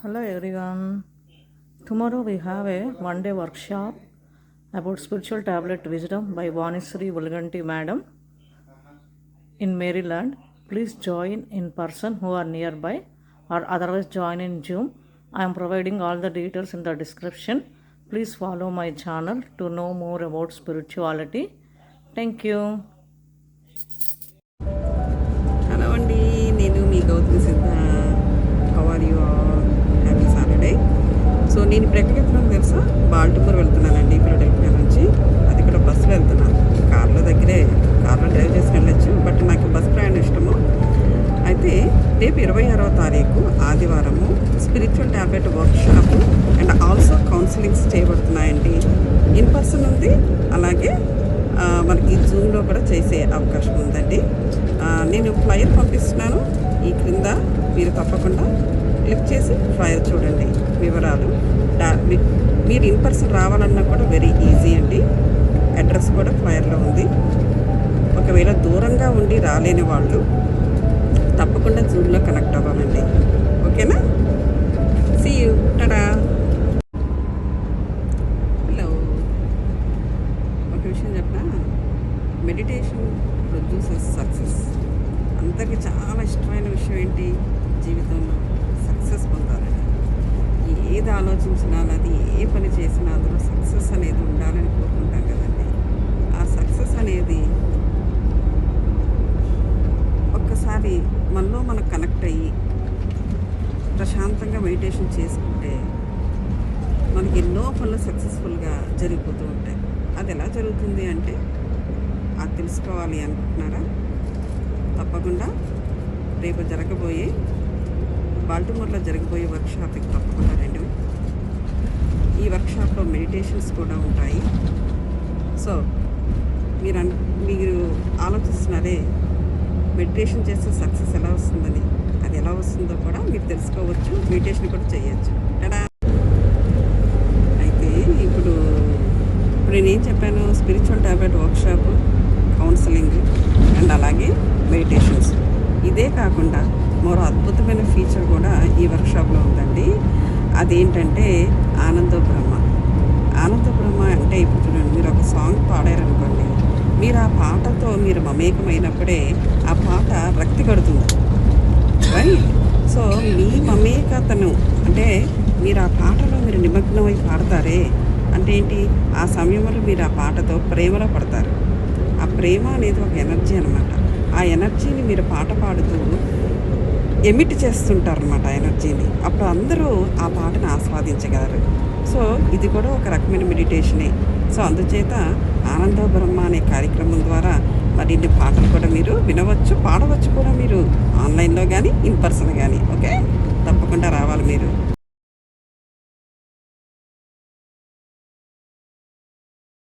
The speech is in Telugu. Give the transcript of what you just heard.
Hello everyone. Tomorrow we have a one-day workshop about spiritual tablet wisdom by Vanisri Vulganti Madam in Maryland. Please join in person who are nearby or otherwise join in Zoom. I am providing all the details in the description. Please follow my channel to know more about spirituality. Thank you. Hello అండి, నేను మీ Gautami Siddha. How are you all? Happy Saturday. So నేను ఇప్పుడు ఎక్కడికి వెళ్తున్నాను తెలుసా? బాల్టిమోర్ వెళ్తున్నానండి, ఫిలడెల్ఫియా నుంచి. అది కూడా బస్సులో వెళ్తున్నాను. కార్లో దగ్గరే, కార్లో డ్రైవ్ చేసి వెళ్ళొచ్చు, బట్ నాకు బస్ ప్రయాణం ఇష్టము. అయితే రేపు 26వ తారీఖు ఆదివారము spiritual tablet workshop and also counsellings చేయబడుతున్నాయండి. ఇన్ పర్సన్ ఉంది, అలాగే మనకి జూమ్లో కూడా చేసే అవకాశం ఉందండి. నేను ఫ్లైయర్ పంపిస్తున్నాను. ఈ క్రింద మీరు తప్పకుండా క్లిక్ చేసి ఫ్లైయర్ చూడండి, వివరాలు. మీరు ఇన్ పర్సన్ రావాలన్నా కూడా వెరీ ఈజీ అండి. అడ్రస్ కూడా ఫ్లైయర్లో ఉంది. ఒకవేళ దూరంగా ఉండి రాలేని వాళ్ళు తప్పకుండా జూమ్లో కనెక్ట్ అవ్వాలండి. ఓకేనా? See you. టడా. హలో, ఒక విషయం చెప్పనా? Meditation produces success. అందరికీ చాలా ఇష్టమైన విషయం ఏంటి? జీవితంలో సక్సెస్ పొందాలని. ఏది ఆలోచించినా, అది ఏ పని చేసినా అందులో సక్సెస్ అనేది ఉండాలని కోరుకుంటాం కదండి. ఆ సక్సెస్ అనేది ఒక్కసారి మనలో మనకు కనెక్ట్ అయ్యి ప్రశాంతంగా మెడిటేషన్ చేసుకుంటే మనకి ఎన్నో పనులు సక్సెస్ఫుల్గా జరిగిపోతూ ఉంటాయి. అది ఎలా జరుగుతుంది అంటే, అది తెలుసుకోవాలి అనుకుంటున్నారా? తప్పకుండా రేపు జరగబోయే బాల్టిమోర్లో జరగబోయే వర్క్షాప్కి తప్పకుండా రండి. ఈ వర్క్షాప్లో మెడిటేషన్స్ కూడా ఉంటాయి. సో మీరు ఆలోచిస్తున్నారే, మెడిటేషన్ చేస్తే సక్సెస్ ఎలా వస్తుందని. అది ఎలా వస్తుందో కూడా మీరు తెలుసుకోవచ్చు, మెడిటేషన్ కూడా చేయొచ్చు. అయితే ఇప్పుడు నేనేం చెప్పాను? Spiritual tablet workshop, counselling and అలాగే మెడిటేషన్స్. ఇదే కాకుండా మరో అద్భుతమైన ఫీచర్ కూడా ఈ వర్క్షాప్లో ఉందండి. అదేంటంటే ఆనందో బ్రహ్మ. ఆనంద బ్రహ్మ అంటే ఇప్పుడు చూడండి, మీరు ఒక సాంగ్ పాడారనుకోండి, మీరు ఆ పాటతో మీరు మమేకమైనప్పుడే ఆ పాట రక్తి కడుతుంది, రైట్? సో మీ మమేకతను అంటే మీరు ఆ పాటలో మీరు నిమగ్నమై పాడతారే అంటే ఏంటి? ఆ సమయంలో మీరు ఆ పాటతో ప్రేమలో పడతారు. ఆ ప్రేమ అనేది ఒక ఎనర్జీ అనమాట. ఆ ఎనర్జీని మీరు పాట పాడుతూ ఎమిట్ చేస్తుంటారనమాట ఆ ఎనర్జీని. అప్పుడు అందరూ ఆ పాటను ఆస్వాదించగలరు. సో ఇది కూడా ఒక రకమైన మెడిటేషనే. సో అందుచేత ఆనందో బ్రహ్మ అనే కార్యక్రమం ద్వారా మరిన్ని పాటలు కూడా మీరు వినవచ్చు, పాడవచ్చు కూడా మీరు, ఆన్లైన్లో కానీ ఇన్ పర్సన్ కానీ. ఓకే, తప్పకుండా రావాలి మీరు.